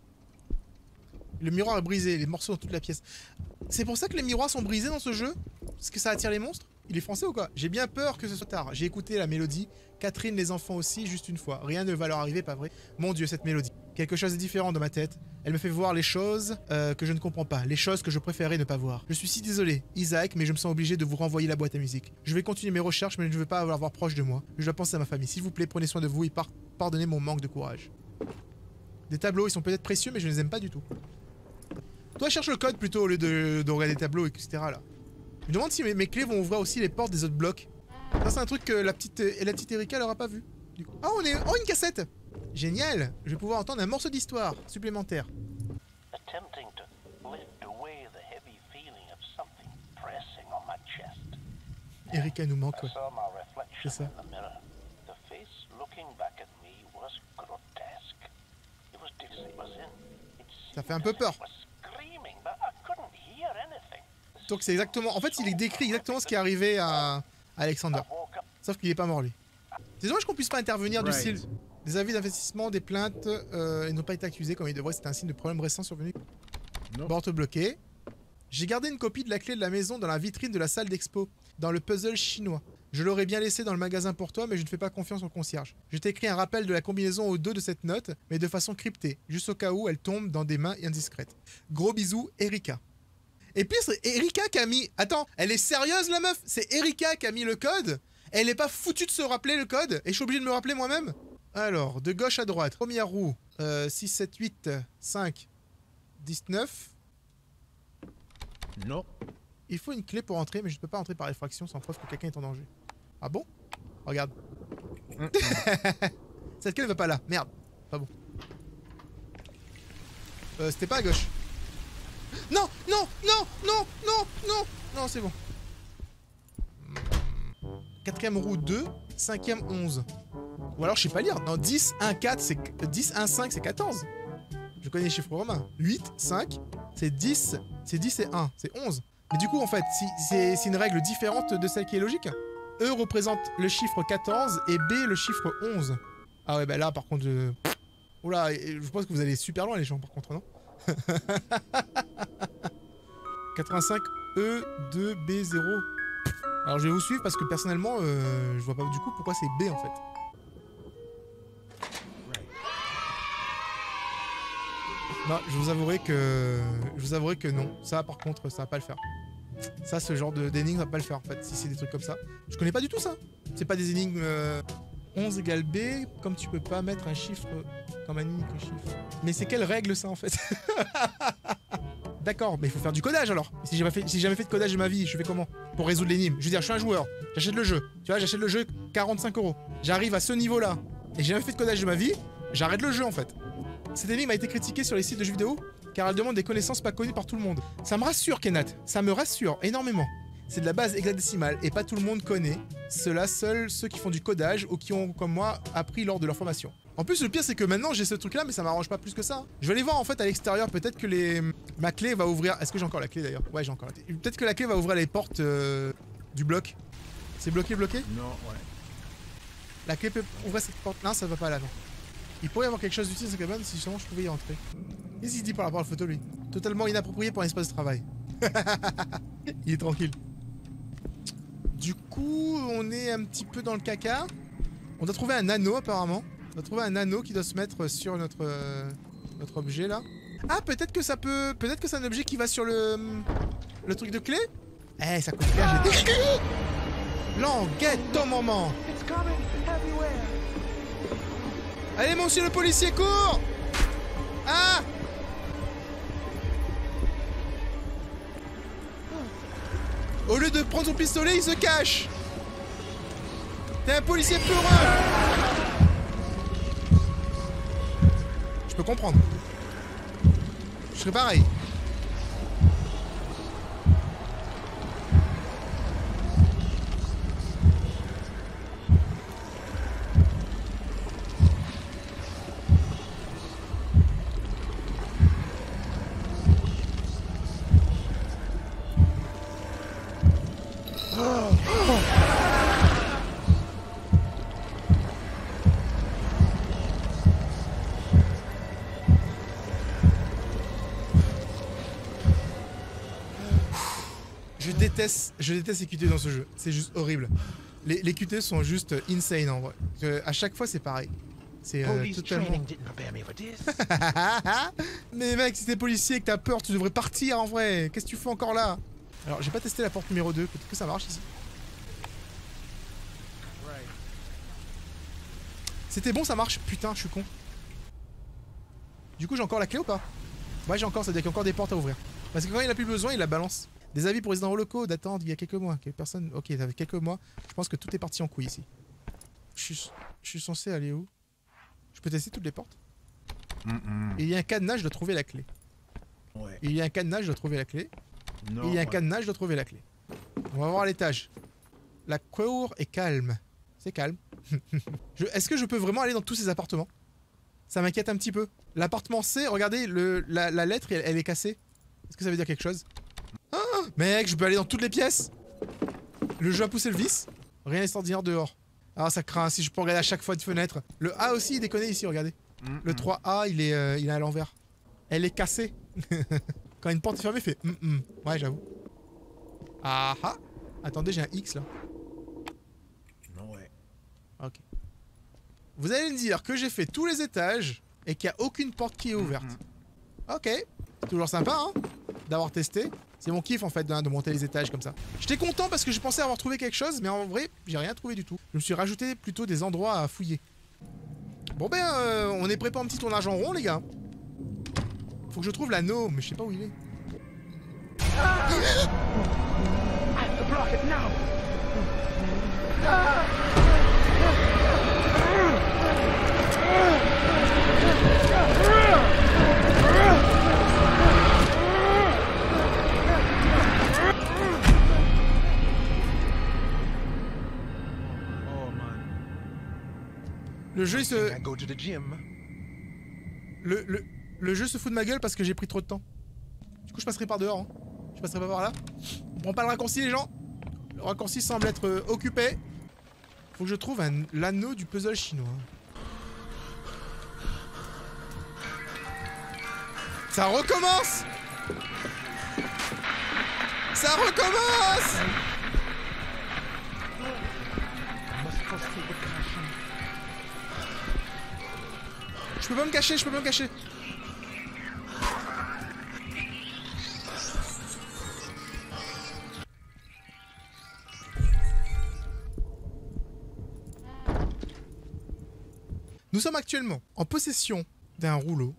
Le miroir est brisé, les morceaux dans toute la pièce. C'est pour ça que les miroirs sont brisés dans ce jeu? Parce que ça attire les monstres? Il est français ou quoi? J'ai bien peur que ce soit tard. J'ai écouté la mélodie. Catherine, les enfants aussi, juste une fois. Rien ne va leur arriver, pas vrai? Mon Dieu, cette mélodie. Quelque chose de différent dans ma tête. Elle me fait voir les choses que je ne comprends pas. Les choses que je préférais ne pas voir. Je suis si désolé, Isaac, mais je me sens obligé de vous renvoyer la boîte à musique. Je vais continuer mes recherches, mais je ne veux pas l'avoir proche de moi. Je dois penser à ma famille. S'il vous plaît, prenez soin de vous et pardonnez mon manque de courage. Des tableaux, ils sont peut-être précieux, mais je ne les aime pas du tout. Toi, cherche le code plutôt au lieu de regarder des tableaux, etc. là. Je me demande si mes clés vont ouvrir aussi les portes des autres blocs. Ça, c'est un truc que la petite Erika n'aura pas vu. Ah, oh, une cassette! Génial! Je vais pouvoir entendre un morceau d'histoire supplémentaire. Erika nous manque, ouais. C'est ça. Ça fait un peu peur. Donc c'est exactement... En fait, il est décrit exactement ce qui est arrivé à Alexander. Sauf qu'il est pas mort, lui. C'est dommage qu'on puisse pas intervenir du style... Des avis d'investissement, des plaintes, ils n'ont pas été accusés comme ils devraient. C'est un signe de problème récent survenu. Porte bloquée. J'ai gardé une copie de la clé de la maison dans la vitrine de la salle d'expo, dans le puzzle chinois. Je l'aurais bien laissé dans le magasin pour toi, mais je ne fais pas confiance au concierge. Je t'ai écrit un rappel de la combinaison au dos de cette note, mais de façon cryptée, juste au cas où elle tombe dans des mains indiscrètes. Gros bisous, Erika. Et puis c'est Erika qui a mis... Attends, elle est sérieuse la meuf? C'est Erika qui a mis le code? Elle n'est pas foutue de se rappeler le code? Et je suis obligé de me rappeler moi-même? Alors, de gauche à droite, première roue, 6, 7, 8, 5, 19. Non. Il faut une clé pour entrer, mais je ne peux pas entrer par effraction sans preuve que quelqu'un est en danger. Ah bon? Regarde. Cette clé ne va pas là, merde. Pas bon. C'était pas à gauche. Non, non, non, non, non, non, non, c'est bon. 4ème roue 2, 5ème 11. Ou alors je sais pas lire. Non, 10, 1, 4, c'est 10, 1, 5, c'est 14. Je connais les chiffres romains. 8, 5, c'est 10 et 1, c'est 11. Mais du coup, en fait, si, c'est une règle différente de celle qui est logique. E représente le chiffre 14 et B le chiffre 11. Ah ouais, bah là, par contre, oula, je pense que vous allez super loin, les gens, par contre, non? 85 E 2 B 0. Alors je vais vous suivre parce que personnellement je vois pas du coup pourquoi c'est B en fait. Non, je vous avouerai que non. Ça par contre ça va pas le faire. Ça, ce genre d'énigme va pas le faire en fait si c'est des trucs comme ça. Je connais pas du tout ça. C'est pas des énigmes 11 égale B, comme tu peux pas mettre un chiffre comme un unique chiffre. Mais c'est quelle règle ça en fait? D'accord, mais il faut faire du codage alors. Si j'ai jamais fait de codage de ma vie, je fais comment pour résoudre l'énigme? Je veux dire, je suis un joueur, j'achète le jeu. Tu vois, j'achète le jeu 45 €. J'arrive à ce niveau-là et j'ai jamais fait de codage de ma vie, j'arrête le jeu en fait. Cette énigme a été critiquée sur les sites de jeux vidéo car elle demande des connaissances pas connues par tout le monde. Ça me rassure, Kenat, ça me rassure énormément. C'est de la base hexadécimale et pas tout le monde connaît. Cela, seuls ceux qui font du codage ou qui ont, comme moi, appris lors de leur formation. En plus, le pire, c'est que maintenant j'ai ce truc là, mais ça m'arrange pas plus que ça. Je vais aller voir en fait à l'extérieur, peut-être que ma clé va ouvrir. Est-ce que j'ai encore la clé d'ailleurs? Ouais, j'ai encore la clé. Peut-être que la clé va ouvrir les portes du bloc. C'est bloqué? Non, ouais. La clé peut ouvrir cette porte. Non, ça va pas là, non. Il pourrait y avoir quelque chose d'utile dans cette cabane si justement je pouvais y entrer. Qu'est-ce qu'il dit par rapport à la photo, lui? Totalement inapproprié pour un espace de travail. Il est tranquille. Du coup, on est un petit peu dans le caca. On doit trouver un anneau apparemment. On doit trouver un anneau qui doit se mettre sur notre objet là. Ah, peut-être que ça peut... Peut-être que c'est un objet qui va sur le truc de clé. Eh, ça coûte bien, j'ai dit. Languette ton moment. Allez, monsieur le policier, cours. Ah! Au lieu de prendre son pistolet, il se cache. T'es un policier peureux. Je peux comprendre. Je serais pareil. Je déteste les QTE dans ce jeu, c'est juste horrible. Les QTE sont juste insane en vrai. À chaque fois c'est pareil. C'est totalement... Mais mec, si t'es policier et que t'as peur, tu devrais partir en vrai. Qu'est-ce que tu fais encore là? Alors j'ai pas testé la porte numéro 2, peut-être que ça marche ici. C'était bon, ça marche. Putain, je suis con. Du coup j'ai encore la clé ou pas? Ouais, j'ai encore, ça veut dire qu'il y a encore des portes à ouvrir. Parce que quand il a plus besoin, il la balance. Des avis pour les résidents locaux d'attendre il y a quelques mois. Personne... Ok, ça fait quelques mois. Je pense que tout est parti en couille ici. Je suis censé aller où? Je peux tester toutes les portes? Il y a un cadenas, je dois trouver la clé. Ouais. Il y a un cadenas, je dois trouver la clé. Non, il y a un cadenas, je dois trouver la clé. On va voir l'étage. La cour est calme. C'est calme. Est-ce que je peux vraiment aller dans tous ces appartements? Ça m'inquiète un petit peu. L'appartement C, regardez, la lettre, elle est cassée. Est-ce que ça veut dire quelque chose? Ah, mec, je peux aller dans toutes les pièces. Le jeu a poussé le vice. Rien n'est extraordinaire dehors. Ah, ça craint, si je peux regarder à chaque fois de fenêtre. Le A aussi, il déconne ici, regardez. Le 3A, il est à l'envers. Elle est cassée. Quand une porte est fermée, il fait Ouais, j'avoue. Ah ah. Attendez, j'ai un X là. Non, ouais. Ok. Vous allez me dire que j'ai fait tous les étages et qu'il n'y a aucune porte qui est ouverte. Ok. C'est toujours sympa, hein, d'avoir testé. C'est mon kiff en fait de monter les étages comme ça. J'étais content parce que je pensais avoir trouvé quelque chose, mais en vrai, j'ai rien trouvé du tout. Je me suis rajouté plutôt des endroits à fouiller. Bon ben, on est prêt pour un petit tournage en rond, les gars. Faut que je trouve l'anneau, mais je sais pas où il est. Le jeu il se... I go to the gym. Le jeu se fout de ma gueule parce que j'ai pris trop de temps. Du coup je passerai par dehors. Hein. Je passerai pas par là. On prend pas le raccourci les gens. Le raccourci semble être occupé. Faut que je trouve l'anneau du puzzle chinois. Ça recommence! Ça recommence! Je peux pas me cacher, je peux pas me cacher. Nous sommes actuellement en possession d'un rouleau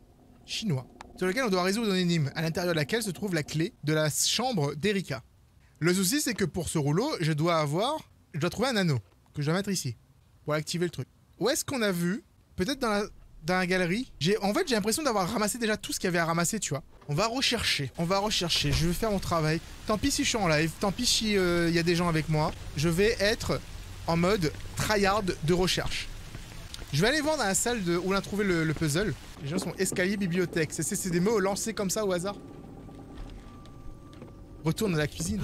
chinois sur lequel on doit résoudre une énigme à l'intérieur de laquelle se trouve la clé de la chambre d'Erika. Le souci c'est que pour ce rouleau, je dois trouver un anneau que je dois mettre ici pour activer le truc. Où est-ce qu'on a vu? Peut-être dans la galerie. En fait, j'ai l'impression d'avoir ramassé déjà tout ce qu'il y avait à ramasser, tu vois. On va rechercher, je vais faire mon travail. Tant pis si je suis en live, tant pis si y a des gens avec moi. Je vais être en mode tryhard de recherche. Je vais aller voir dans la salle où on a trouvé le puzzle. Les gens sont escalier, bibliothèque. C'est des mots lancés comme ça au hasard. Retourne à la cuisine.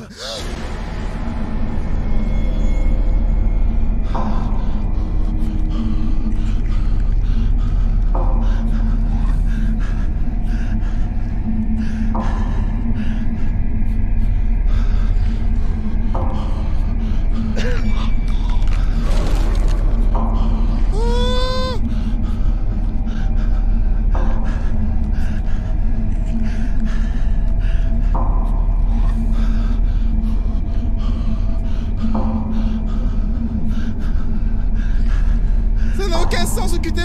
Ça n'a aucun sens, ce QTE!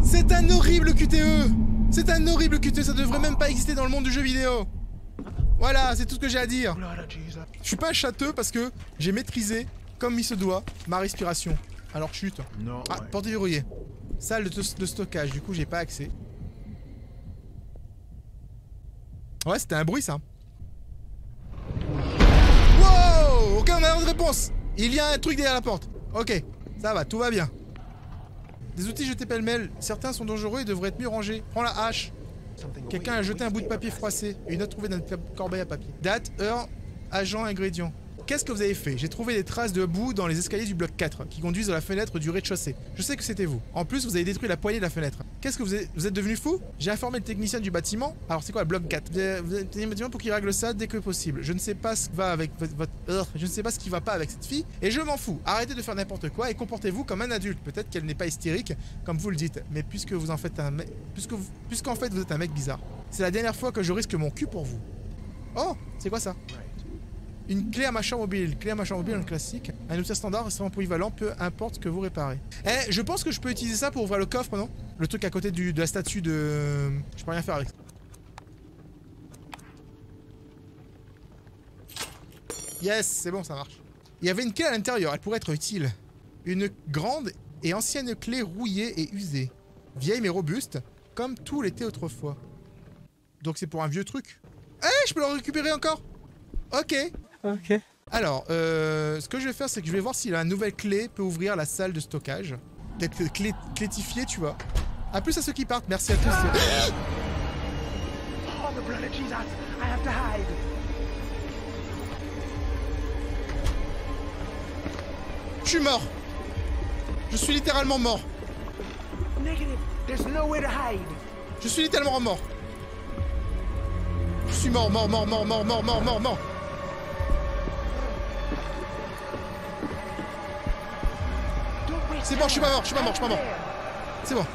C'est un horrible QTE! C'est un horrible QTE, ça devrait même pas exister dans le monde du jeu vidéo! Voilà, c'est tout ce que j'ai à dire. Je suis pas un châteux parce que j'ai maîtrisé, comme il se doit, ma respiration. Alors chute. Ah, porte verrouillée. Salle de stockage, du coup j'ai pas accès. Ouais, c'était un bruit ça. Wow! Ok, on a une réponse. Il y a un truc derrière la porte. Ok, ça va, tout va bien. Des outils jetés pêle-mêle. Certains sont dangereux et devraient être mieux rangés. Prends la hache. Quelqu'un a jeté un bout de papier froissé et une autre trouvée dans une corbeille à papier. Date, heure, agent, ingrédients. Qu'est-ce que vous avez fait? J'ai trouvé des traces de boue dans les escaliers du bloc 4 qui conduisent à la fenêtre du rez-de-chaussée. Je sais que c'était vous. En plus, vous avez détruit la poignée de la fenêtre. Qu'est-ce que vous êtes devenu fou? J'ai informé le technicien du bâtiment. Alors, c'est quoi le bloc 4? Vous avez tenu le bâtiment pour qu'il règle ça dès que possible. Je ne sais pas ce qui va avec je ne sais pas ce qui va pas avec cette fille et je m'en fous. Arrêtez de faire n'importe quoi et comportez-vous comme un adulte. Peut-être qu'elle n'est pas hystérique comme vous le dites, mais puisque vous en faites un mec, puisqu'en fait vous êtes un mec bizarre. C'est la dernière fois que je risque mon cul pour vous. Oh, c'est quoi ça? Une clé à machin mobile. Clé à machin mobile, un classique. Un outil standard, restaurant polyvalent, peu importe ce que vous réparez. Eh, je pense que je peux utiliser ça pour ouvrir le coffre, non? Le truc à côté de la statue de... Je peux rien faire avec ça. Yes, c'est bon, ça marche. Il y avait une clé à l'intérieur, elle pourrait être utile. Une grande et ancienne clé rouillée et usée. Vieille mais robuste, comme tout l'était autrefois. Donc c'est pour un vieux truc. Eh, je peux le récupérer encore? Ok. Ok. Alors, ce que je vais faire, c'est que je vais voir si la nouvelle clé peut ouvrir la salle de stockage. Peut-être clétifiée, tu vois. A plus à ceux qui partent. Merci à tous. Oh, the blood of Jesus! I have to hide. Je suis mort. Je suis littéralement mort. Negative. There's nowhere to hide. Je suis littéralement mort. Je suis mort. C'est bon, je suis pas mort. C'est bon.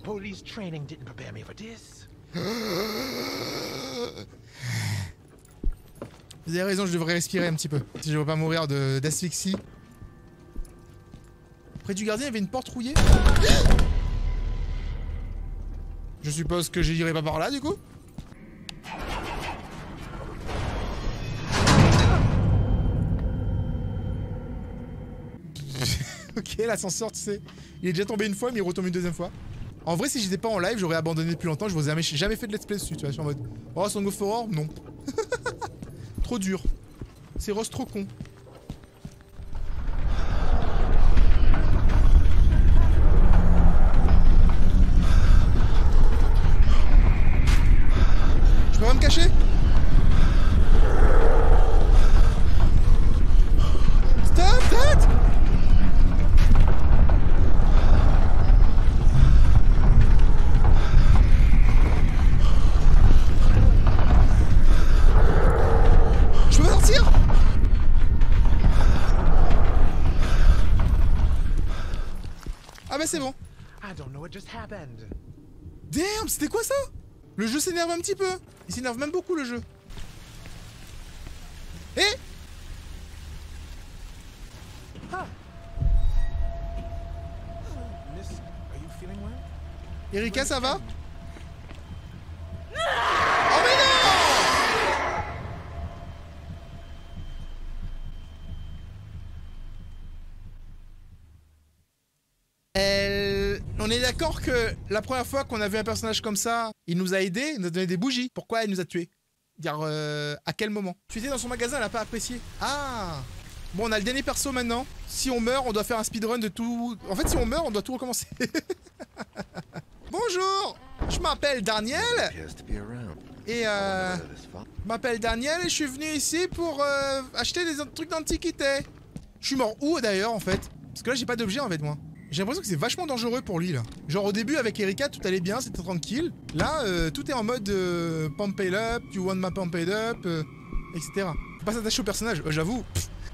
Police training didn't prepare me for this. Vous avez raison, je devrais respirer un petit peu. Si je veux pas mourir d'asphyxie. Près du gardien, il y avait une porte rouillée. Je suppose que j'irai pas par là, du coup. Ok, l'ascenseur, tu sais. Il est déjà tombé une fois, mais il retombe une deuxième fois. En vrai, si j'étais pas en live, j'aurais abandonné depuis longtemps. Je vous ai jamais fait de let's play dessus, tu vois. Je suis en mode. Oh, Song of Horror, non. Trop dur. C'est Ross trop con. Je peux pas me cacher? Stop that! Je peux pas sortir? Ah bah c'est bon. I don't know what just happened. Damn, c'était quoi ça? Le jeu s'énerve un petit peu. Il s'énerve même beaucoup le jeu. Eh? Miss, are you feeling well? Erika, ça va? Oh mais non! On est d'accord que la première fois qu'on a vu un personnage comme ça, il nous a aidés, il nous a donné des bougies. Pourquoi elle nous a tués? Dire à quel moment? Tu étais dans son magasin, elle a pas apprécié. Ah! Bon, on a le dernier perso maintenant. Si on meurt, on doit faire un speedrun de tout... En fait, si on meurt, on doit tout recommencer. Bonjour! Je m'appelle Daniel. Et je m'appelle Daniel et je suis venu ici pour acheter des trucs d'antiquité. Je suis mort où d'ailleurs en fait? Parce que là j'ai pas d'objet en fait moi. J'ai l'impression que c'est vachement dangereux pour lui là. Genre au début avec Erika tout allait bien, c'était tranquille. Là tout est en mode pump it up, you want my pump it up, etc. Faut pas s'attacher au personnage, j'avoue.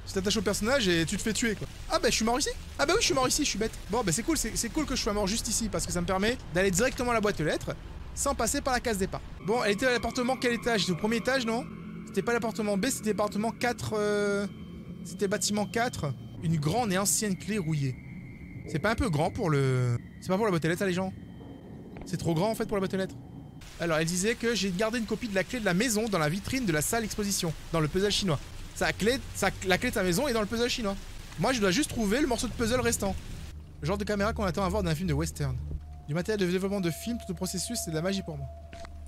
Tu t'attaches au personnage et tu te fais tuer quoi. Ah bah je suis mort ici? Ah bah oui je suis mort ici, je suis bête. Bon bah c'est cool que je sois mort juste ici parce que ça me permet d'aller directement à la boîte aux lettres sans passer par la case départ. Bon elle était à l'appartement quel étage? C'était au premier étage non? C'était pas l'appartement B, c'était l'appartement 4... C'était bâtiment 4. Une grande et ancienne clé rouillée. C'est pas un peu grand pour le... C'est pas pour la boîte aux lettres, ça, les gens? C'est trop grand, en fait, pour la boîte aux lettres. Alors, elle disait que j'ai gardé une copie de la clé de la maison dans la vitrine de la salle exposition, dans le puzzle chinois. La clé de sa maison est dans le puzzle chinois. Moi, je dois juste trouver le morceau de puzzle restant. Le genre de caméra qu'on attend à voir dans un film de western. Du matériel de développement de film, tout le processus, c'est de la magie pour moi.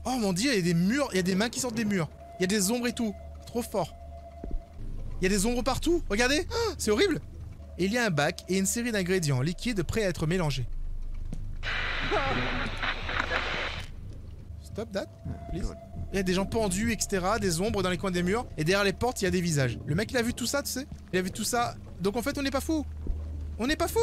Oh mon dieu, il y a des murs, il y a des mains qui sortent des murs. Il y a des ombres et tout. Trop fort. Il y a des ombres partout, regardez, oh, c'est horrible. Et il y a un bac et une série d'ingrédients liquides prêts à être mélangés. Stop that, please. Il y a des gens pendus, etc., des ombres dans les coins des murs, et derrière les portes, il y a des visages. Le mec, il a vu tout ça, tu sais? Il a vu tout ça, donc en fait, on n'est pas fou. On n'est pas fou.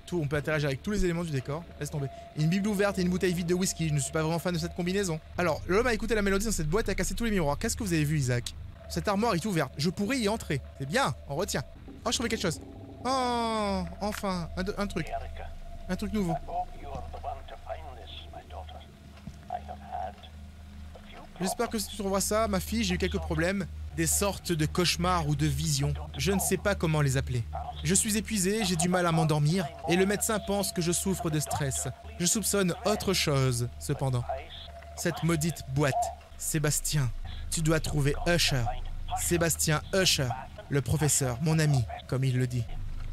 Tout, on peut interagir avec tous les éléments du décor. Laisse tomber. Une bible ouverte et une bouteille vide de whisky. Je ne suis pas vraiment fan de cette combinaison. Alors, l'homme a écouté la mélodie dans cette boîte et a cassé tous les miroirs. Qu'est-ce que vous avez vu, Isaac? Cette armoire est ouverte. Je pourrais y entrer. C'est bien, on retient. Oh, je trouvais quelque chose. Oh, enfin, un truc. Un truc nouveau. J'espère que si tu trouveras ça, ma fille, j'ai eu quelques problèmes. Des sortes de cauchemars ou de visions. Je ne sais pas comment les appeler. Je suis épuisé, j'ai du mal à m'endormir, et le médecin pense que je souffre de stress. Je soupçonne autre chose, cependant. Cette maudite boîte. Sébastien, tu dois trouver Usher. Sébastien Usher, le professeur, mon ami, comme il le dit.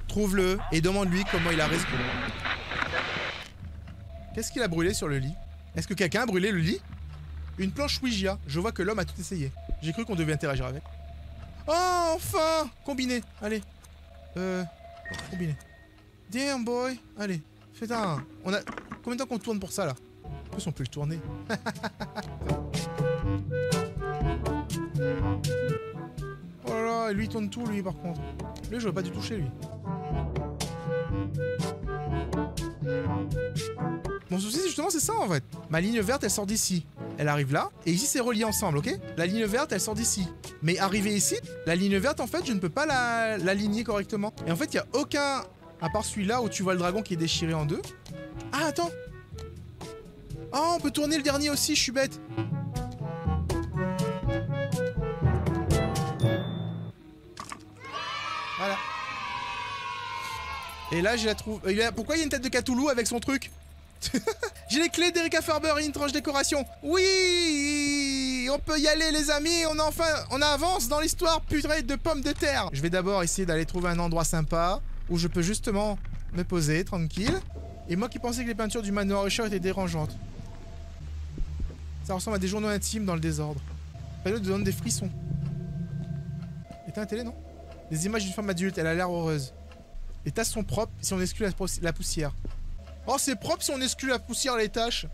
Trouve-le et demande-lui comment il a résolu. Qu'est-ce qu'il a brûlé sur le lit? Est-ce que quelqu'un a brûlé le lit? Une planche Ouija. Je vois que l'homme a tout essayé. J'ai cru qu'on devait interagir avec. Oh, enfin! Combiné. Allez. Combiné. Damn, boy. Allez. Fais un. On a... Combien de temps qu'on tourne pour ça, là? En plus, on peut le tourner. Oh là là, et lui, il tourne tout, lui, par contre. Lui, je veux pas du toucher, lui. Mon souci, justement, c'est ça, en fait. Ma ligne verte, elle sort d'ici. elle arrive là, et ici c'est relié ensemble, ok? La ligne verte, elle sort d'ici. Mais arrivé ici, la ligne verte, en fait, je ne peux pas l'aligner correctement. Et en fait, il n'y a aucun... À part celui-là où tu vois le dragon qui est déchiré en deux. Ah, attends! Oh, on peut tourner le dernier aussi, je suis bête. Voilà. Et là, je la trouve... Pourquoi il y a une tête de Cthulhu avec son truc? J'ai les clés d'Erika Farber et une tranche décoration. Oui, on peut y aller les amis, on avance dans l'histoire purée de pommes de terre. Je vais d'abord essayer d'aller trouver un endroit sympa où je peux justement me poser tranquille. Et moi qui pensais que les peintures du manoir Usher étaient dérangeantes. Ça ressemble à des journaux intimes dans le désordre. Ça donne des frissons. Éteins la télé, non? Des images d'une femme adulte, elle a l'air heureuse. Les tasses sont propres si on exclut la poussière. Oh, c'est propre si on exclut la poussière, les taches.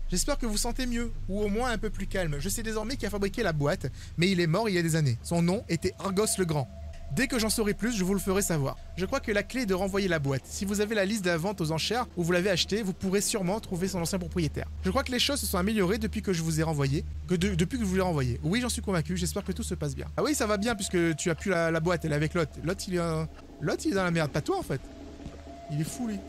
J'espère que vous sentez mieux, ou au moins un peu plus calme. Je sais désormais qui a fabriqué la boîte, mais il est mort il y a des années. Son nom était Argos le Grand. Dès que j'en saurai plus, je vous le ferai savoir. Je crois que la clé est de renvoyer la boîte. Si vous avez la liste de la vente aux enchères où vous l'avez achetée, vous pourrez sûrement trouver son ancien propriétaire. Je crois que les choses se sont améliorées depuis que je vous ai renvoyé. Depuis que je vous l'ai renvoyé. Oui, j'en suis convaincu. J'espère que tout se passe bien. Ah oui, ça va bien puisque tu as plus la boîte. Elle est avec l'autre. L'autre, il est dans la merde. Pas toi, en fait. Il est fou, lui.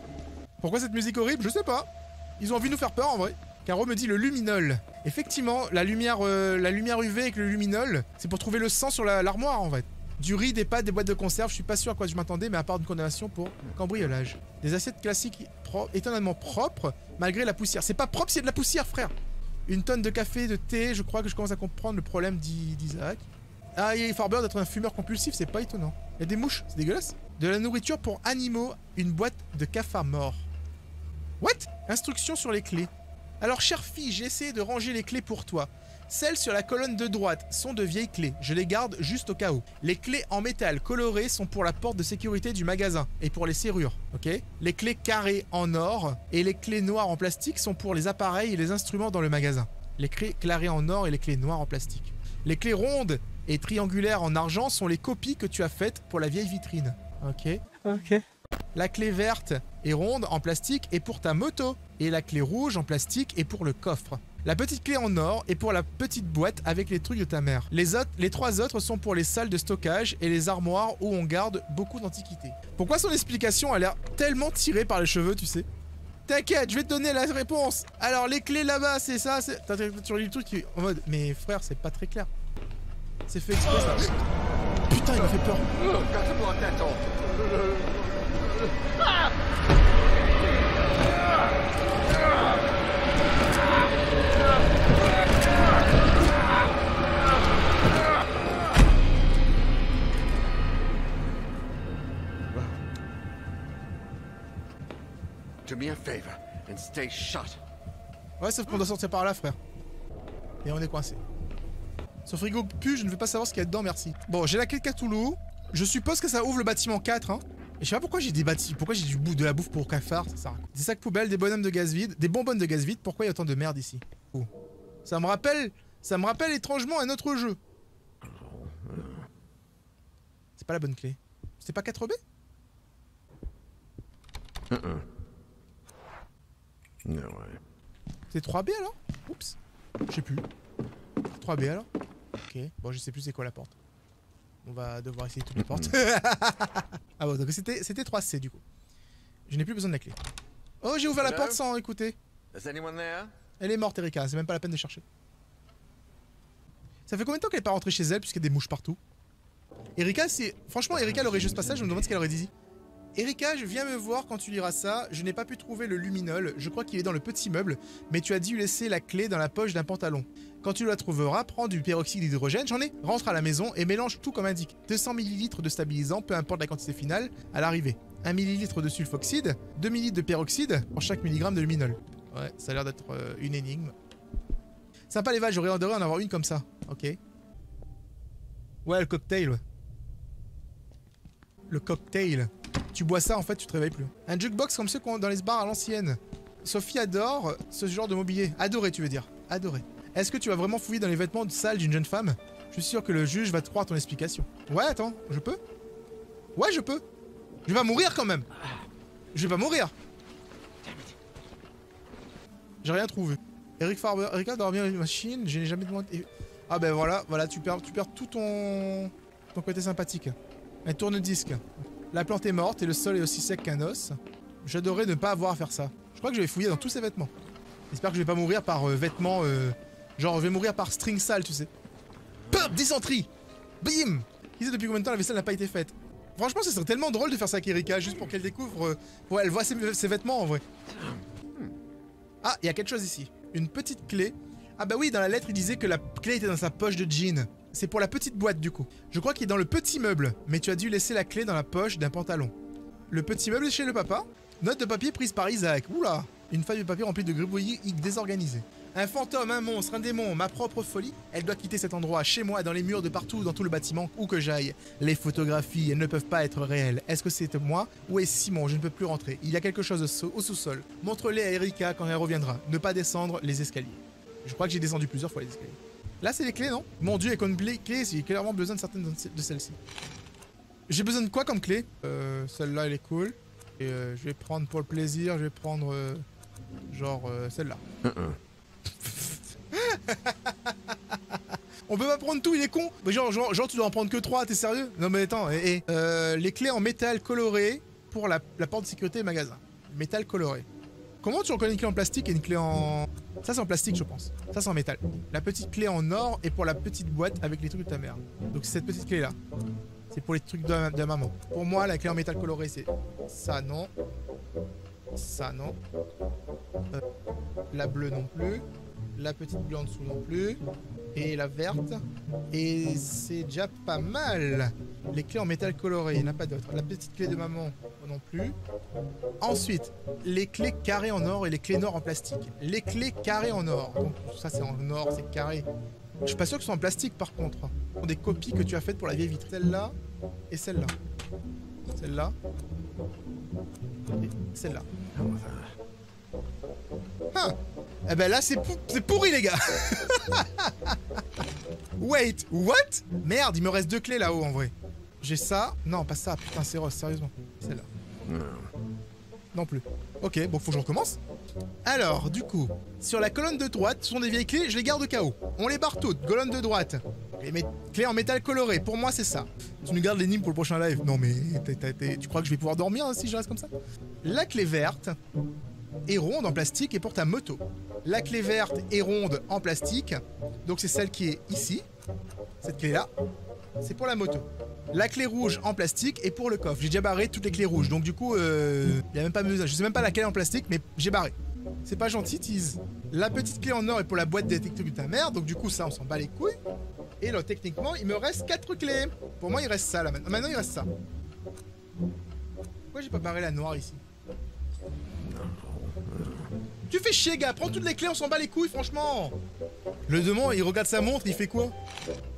Pourquoi cette musique horrible? Je sais pas. Ils ont envie de nous faire peur, en vrai. Caro me dit le luminol. Effectivement, la lumière UV avec le luminol, c'est pour trouver le sang sur l'armoire, en fait. Du riz, des pâtes, des boîtes de conserve, je suis pas sûr à quoi je m'attendais, mais à part une condamnation pour cambriolage. Des assiettes classiques étonnamment propres, malgré la poussière. C'est pas propre, c'est de la poussière, frère. Une tonne de café, de thé, je crois que je commence à comprendre le problème d'Isaac. Ah, il est Farber d'être un fumeur compulsif, c'est pas étonnant. Il y a des mouches, c'est dégueulasse. De la nourriture pour animaux, une boîte de cafards morts. What? Instructions sur les clés. Alors, chère fille, j'ai essayé de ranger les clés pour toi. Celles sur la colonne de droite sont de vieilles clés, je les garde juste au cas où. Les clés en métal coloré sont pour la porte de sécurité du magasin et pour les serrures, ok? Les clés carrées en or et les clés noires en plastique sont pour les appareils et les instruments dans le magasin. Les clés carrées en or et les clés noires en plastique. Les clés rondes et triangulaires en argent sont les copies que tu as faites pour la vieille vitrine, ok? Ok. La clé verte et ronde en plastique est pour ta moto et la clé rouge en plastique est pour le coffre. La petite clé en or est pour la petite boîte avec les trucs de ta mère. Les trois autres sont pour les salles de stockage et les armoires où on garde beaucoup d'antiquités. Pourquoi son explication a l'air tellement tirée par les cheveux, tu sais? T'inquiète, je vais te donner la réponse. Alors les clés là-bas, c'est ça, c'est... T'as lu le truc qui est en mode... Mais frère, c'est pas très clair. C'est fait exprès, ça. Putain, il m'a fait peur. Do me a favor and stay shut. Ouais, sauf qu'on doit sortir par là, frère. Et on est coincé. Ce frigo pue, je ne veux pas savoir ce qu'il y a dedans, merci. Bon, j'ai la clé de Cthulhu. Je suppose que ça ouvre le bâtiment 4, hein. Et je sais pas pourquoi j'ai des bâtiments. Pourquoi j'ai de la bouffe pour cafards, ça sert à quoi? Des sacs poubelles, des bonhommes de gaz vide, des bonbonnes de gaz vide. Pourquoi il y a autant de merde ici? Oh. Ça me rappelle étrangement un autre jeu. C'est pas la bonne clé. C'est pas 4B? No way. C'est 3B alors? Oups. Je sais plus. 3B alors? Ok. Bon, je sais plus c'est quoi la porte. On va devoir essayer toutes les portes. Ah bon, donc c'était 3C du coup. Je n'ai plus besoin de la clé. Oh, j'ai ouvert la porte sans écouter. Is anyone there? Elle est morte, Erika. C'est même pas la peine de chercher. Ça fait combien de temps qu'elle est pas rentrée chez elle puisqu'il y a des mouches partout? Erika, c'est... Franchement, Erika, elle aurait juste passage, je me demande ce qu'elle aurait dit. Erika, je viens me voir quand tu liras ça. Je n'ai pas pu trouver le luminol. Je crois qu'il est dans le petit meuble, mais tu as dû laisser la clé dans la poche d'un pantalon. Quand tu la trouveras, prends du peroxyde d'hydrogène, j'en ai. Rentre à la maison et mélange tout comme indique. 200 ml de stabilisant, peu importe la quantité finale, à l'arrivée. 1 ml de sulfoxyde, 2 ml de peroxyde pour chaque milligramme de luminol. Ouais, ça a l'air d'être une énigme. Sympa les vaches, j'aurais adoré en avoir une comme ça. Ok. Ouais, le cocktail, ouais. Le cocktail. Tu bois ça, en fait, tu te réveilles plus. Un jukebox comme ceux qu'on a dans les bars à l'ancienne. Sophie adore ce genre de mobilier. Adorer, tu veux dire. Adorer. Est-ce que tu vas vraiment fouiller dans les vêtements sales d'une jeune femme? Je suis sûr que le juge va te croire ton explication. Ouais, attends, je peux? Ouais, je peux. Je vais pas mourir quand même. Je vais pas mourir. J'ai rien trouvé. Eric Farber, Erika doit revenir une machine, je n'ai jamais demandé... Ah ben voilà, tu perds tout ton côté sympathique. Un tourne-disque. La plante est morte et le sol est aussi sec qu'un os. J'adorerais ne pas avoir à faire ça. Je crois que je vais fouiller dans tous ces vêtements. J'espère que je vais pas mourir par vêtements... Genre je vais mourir par string sale, tu sais. Pop, dysenterie. Bim. Qui sait depuis combien de temps la vaisselle n'a pas été faite? Franchement, ce serait tellement drôle de faire ça avec Erika, juste pour qu'elle découvre... ouais, elle voit ses vêtements en vrai. Ah, il y a quelque chose ici. Une petite clé. Ah bah oui, dans la lettre, il disait que la clé était dans sa poche de jean. C'est pour la petite boîte du coup. Je crois qu'il est dans le petit meuble, mais tu as dû laisser la clé dans la poche d'un pantalon. Le petit meuble est chez le papa. Note de papier prise par Isaac. Oula. Une feuille de papier remplie de gribouillis désorganisés. Un fantôme, un monstre, un démon, ma propre folie. Elle doit quitter cet endroit, chez moi, dans les murs de partout, dans tout le bâtiment, où que j'aille. Les photographies, elles ne peuvent pas être réelles. Est-ce que c'est moi? Ou est-ce Simon? Je ne peux plus rentrer. Il y a quelque chose au sous-sol. Montre-les à Erika quand elle reviendra. Ne pas descendre les escaliers. Je crois que j'ai descendu plusieurs fois les escaliers. Là, c'est les clés, non? Mon dieu, et comme clé, j'ai clairement besoin de certaines de celles-ci. J'ai besoin de quoi comme clé? Celle-là, elle est cool. Et je vais prendre pour le plaisir, je vais prendre... genre celle-là. On peut pas prendre tout, il est con. Mais genre tu dois en prendre que 3, t'es sérieux? Non mais attends, les clés en métal coloré pour la porte de sécurité magasin. Métal coloré. Comment tu reconnais une clé en plastique et une clé en... Ça c'est en plastique je pense. Ça c'est en métal. La petite clé en or est pour la petite boîte avec les trucs de ta mère. Donc c'est cette petite clé là. C'est pour les trucs de maman. Pour moi la clé en métal coloré c'est... Ça non. Ça non. La bleue non plus. La petite bleue en dessous non plus. Et la verte. Et c'est déjà pas mal. Les clés en métal coloré, il n'y en a pas d'autres. La petite clé de maman non plus. Ensuite, les clés carrées en or et les clés nord en plastique. Les clés carrées en or. Donc ça c'est en or, c'est carré. Je suis pas sûr que ce soit en plastique par contre. Ce sont des copies que tu as faites pour la vieille vitre. Celle-là et celle-là. Celle-là. Et celle-là. Ah. Eh ben là c'est pourri les gars. Wait, what? Merde, il me reste 2 clés là-haut en vrai. J'ai ça. Non, pas ça. Putain, c'est Ross, sérieusement. Celle-là. Non plus. Ok, bon, faut que je recommence. Alors, du coup, sur la colonne de droite, ce sont des vieilles clés, je les garde au cas où. On les barre toutes. Colonne de droite. Les clés en métal coloré. Pour moi, c'est ça. Tu nous gardes l'énigme pour le prochain live. Non, mais tu crois que je vais pouvoir dormir hein, si je reste comme ça? La clé verte est ronde en plastique et pour ta moto. La clé verte est ronde en plastique. Donc, c'est celle qui est ici. Cette clé-là. C'est pour la moto. La clé rouge en plastique est pour le coffre. J'ai déjà barré toutes les clés rouges. Donc du coup, il y a même pas besoin. Je sais même pas laquelle est en plastique, mais j'ai barré. C'est pas gentil, tease. La petite clé en or est pour la boîte détective de ta mère. Donc du coup, ça, on s'en bat les couilles. Et là, techniquement, il me reste 4 clés. Pour moi, il reste ça là maintenant. Maintenant, il reste ça. Pourquoi j'ai pas barré la noire ici? Tu fais chier, gars. Prends toutes les clés, on s'en bat les couilles, franchement. Le démon, il regarde sa montre, il fait quoi?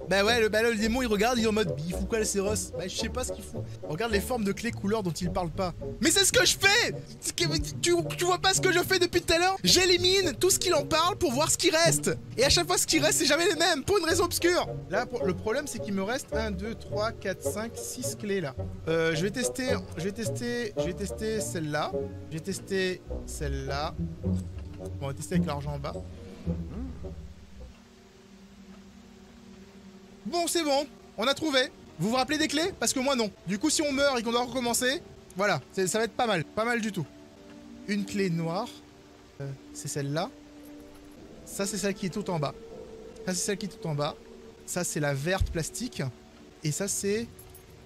Bah ouais, le démon il regarde, il est en mode il fout quoi le Céros? Bah je sais pas ce qu'il fout. Regarde les formes de clés couleurs dont il parle pas. Mais c'est ce que je fais! Tu vois pas ce que je fais depuis tout à l'heure? J'élimine tout ce qu'il en parle pour voir ce qui reste. Et à chaque fois ce qui reste c'est jamais les mêmes, pour une raison obscure. Là le problème c'est qu'il me reste 1, 2, 3, 4, 5, 6 clés là. Je vais tester celle-là. Je vais tester celle-là. Bon, on va tester avec l'argent en bas. Bon, c'est bon, on a trouvé. Vous vous rappelez des clés? Parce que moi non. Du coup, si on meurt et qu'on doit recommencer, voilà, ça va être pas mal. Pas mal du tout. Une clé noire. C'est celle-là. Ça, c'est celle qui est tout en bas. Ça, c'est celle qui est tout en bas. Ça, c'est la verte plastique. Et ça, c'est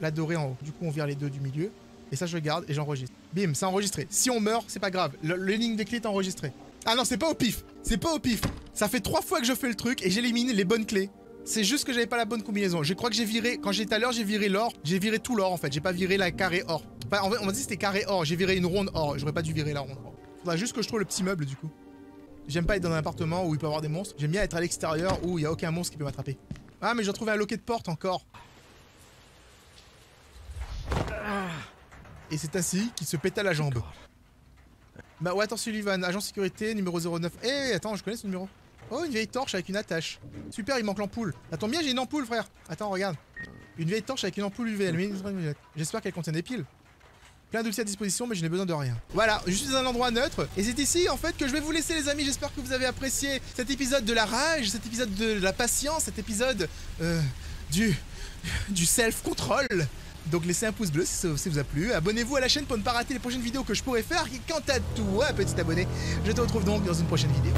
la dorée en haut. Du coup, on vire les deux du milieu. Et ça, je garde et j'enregistre. Bim, c'est enregistré. Si on meurt, c'est pas grave. L'énigme des clés est enregistrée. Ah non, c'est pas au pif. C'est pas au pif. Ça fait 3 fois que je fais le truc et j'élimine les bonnes clés. C'est juste que j'avais pas la bonne combinaison. Je crois que j'ai viré, quand j'étais à l'heure, j'ai viré l'or. J'ai viré tout l'or en fait. J'ai pas viré la carré or. Enfin, en fait, on m'a dit que c'était carré or. J'ai viré une ronde or. J'aurais pas dû virer la ronde or. Faudra juste que je trouve le petit meuble du coup. J'aime pas être dans un appartement où il peut y avoir des monstres. J'aime bien être à l'extérieur où il y a aucun monstre qui peut m'attraper. Ah, mais j'ai retrouvé un loquet de porte encore. Et c'est ainsi qu'il se péta la jambe. Bah ouais, attends, Sullivan, agent sécurité numéro 09. Eh, attends, je connais ce numéro. Oh, une vieille torche avec une attache. Super, il manque l'ampoule. Ça tombe bien, j'ai une ampoule, frère. Attends, regarde. Une vieille torche avec une ampoule UV. J'espère qu'elle contient des piles. plein d'outils à disposition, mais je n'ai besoin de rien. Voilà, je suis dans un endroit neutre, et c'est ici en fait que je vais vous laisser les amis. J'espère que vous avez apprécié cet épisode de la rage, cet épisode de la patience, cet épisode du self-control. Donc laissez un pouce bleu si ça vous a plu, abonnez-vous à la chaîne pour ne pas rater les prochaines vidéos que je pourrai faire, et quant à toi petit abonné, je te retrouve donc dans une prochaine vidéo.